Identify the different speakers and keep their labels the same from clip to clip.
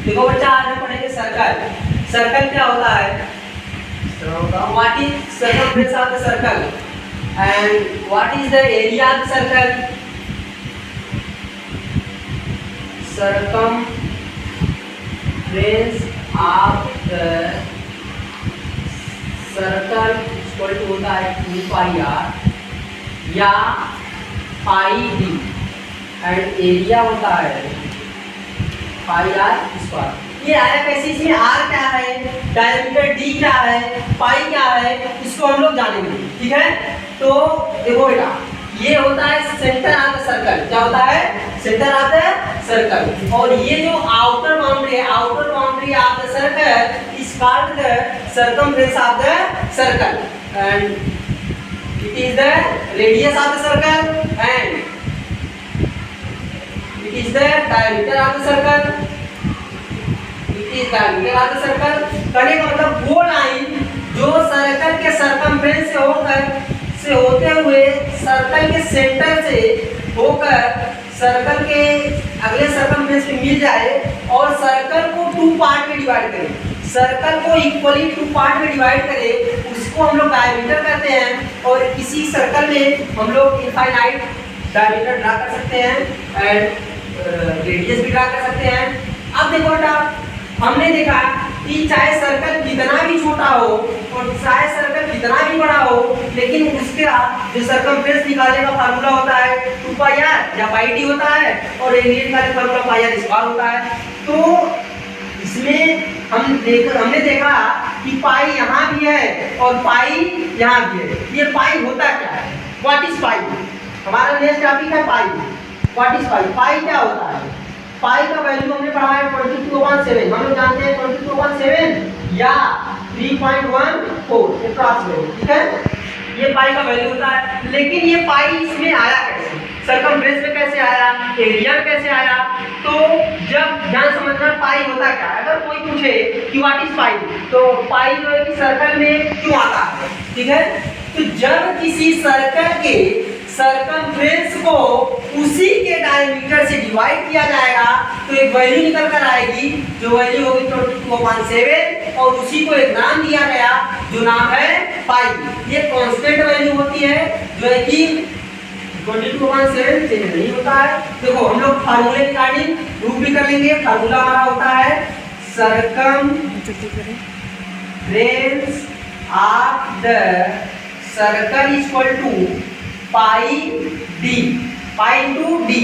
Speaker 1: देखो बच्चा आज हम पढ़ेंगे सर्कल। सर्कल क्या होता है? What is circumference of the circle and what is the area of the circle? Circumference of the circle equal to होता है 2 पाई r या पाई d एंड एरिया होता है पाई r स्क्वायर। ये आया कैसे? इसमें r क्या है, डायमीटर d क्या है, पाई क्या है, इसको हम लोग जानेंगे। ठीक है, तो देखो बेटा ये होता है सेंटर ऑफ द सर्कल। क्या होता है? Centre of the circle. और ये जो आउटर बाउंड्री है, outer boundary of the circle is called the circumference of the circle and it is the radius of the circle and it is the diameter of the circle, it is diameter of the circle। कहने का मतलब वो line जो circle के circumference से होते हुए circle के सेंटर से होकर सर्कल के अगले सर्कमफ्रेंस में मिल जाए और सर्कल को 2 पार्ट में डिवाइड करे, सर्कल को इक्वली 2 पार्ट में डिवाइड करे, उसको हम लोग डायमीटर कहते हैं। और इसी सर्कल में हम लोग इनफाइनाइट डायमीटर ड्रा कर सकते हैं एंड रेडियस भी ड्रा कर सकते हैं। अब देखो बेटा हमने देखा कि चाहे सर्कल कितना भी छोटा हो और चाहे सर्कल कितना भी बड़ा हो, लेकिन उसका जो सर्कमफ्रेंस निकालने का फार्मूला होता है 2 पाई r या पाई d होता है और एरिया निकालने का फार्मूला पाई r स्क्वायर होता है। तो इसमें हमने देखा कि पाई यहाँ भी है और पाई यहाँ भी है। ये पाई होता क्या है? What is pi? हमारा नेक्स्ट टॉपिक है पाई। What is pi? पाई क्या होता है? पाई का वैल्यू हमने पढ़ा है 22/7। हम लोग जानते हैं 22/7 या 3.14 अप्रॉक्सीमेट। ठीक है, ये पाई का वैल्यू होता है। लेकिन ये पाई इसमें आया कैसे? सर्कमफ्रेंस में कैसे आया, एरिया में कैसे आया? तो जब ध्यान समझना पाई होता क्या है। अगर कोई पूछे कि व्हाट इज पाई, तो पाई जो है कि सर्कल में क्यों आता है। ठीक है, तो जब किसी सर्कल के सर्कमफ्रेंस को उसी के डायमीटर से डिवाइड किया जाएगा तो एक वैल्यू निकल कर आएगी, जो वैल्यू होगी 22/7 और उसी को एक नाम दिया गया जो नाम है पाई। ये कांस्टेंट वैल्यू होती है जो है कि 22/7 चेंज नहीं होता है। देखो हम लोग फार्मूले रिगार्डिंग प्रूफ भी कर लेंगे। फार्मूला हमारा होता है circumference of the circle equal to pi D, pi two D.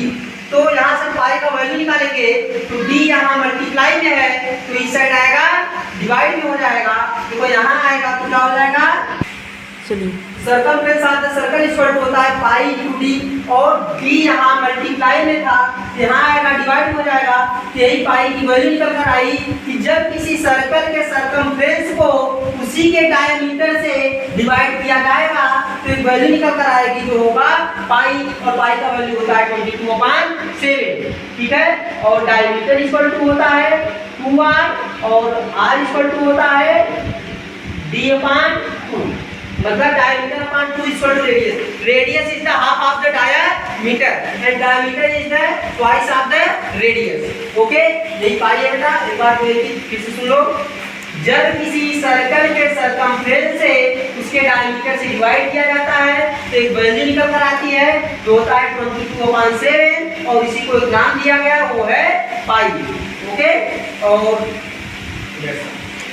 Speaker 1: तो यहाँ से पाई का वैल्यू निकालेंगे तो डी यहाँ मल्टीप्लाई में है तो इस साइड आएगा डिवाइड में हो जाएगा। देखो यहाँ आएगा तो क्या हो जाएगा? Circumference of the circle equal to होता है पाई टू डी और डी यहाँ मल्टीप्लाई में था, यहाँ आएगा डिवाइड हो जाएगा। यही पाई की वैल्यू निकल कर आई कि जब किसी सर्कल के सर्कमफ्रेंस को उसी के डायमीटर से डिवाइड किया जाएगा तो एक वैल्यू निकल कर आएगी जो होगा पाई, और पाई का वैल्यू होता है 22/7। ठीक है, और डायमीटर इक्वल टू होता है 2r और r इक्वल टू होता है d/2, मतलब diameter upon 2 equal to radius. Radius is the half of the diameter and diameter is the twice of the radius. Okay, यही पाई है बेटा। एक बार फिर से सुन लो। जब किसी सर्कल के सर्कमफ्रेंस से उसके डायमीटर से डिवाइड किया जाता है तो एक वैल्यू निकल कर आती है जो होता है 22/7 और इसी को एक नाम दिया गया वो है पाई। ओके, और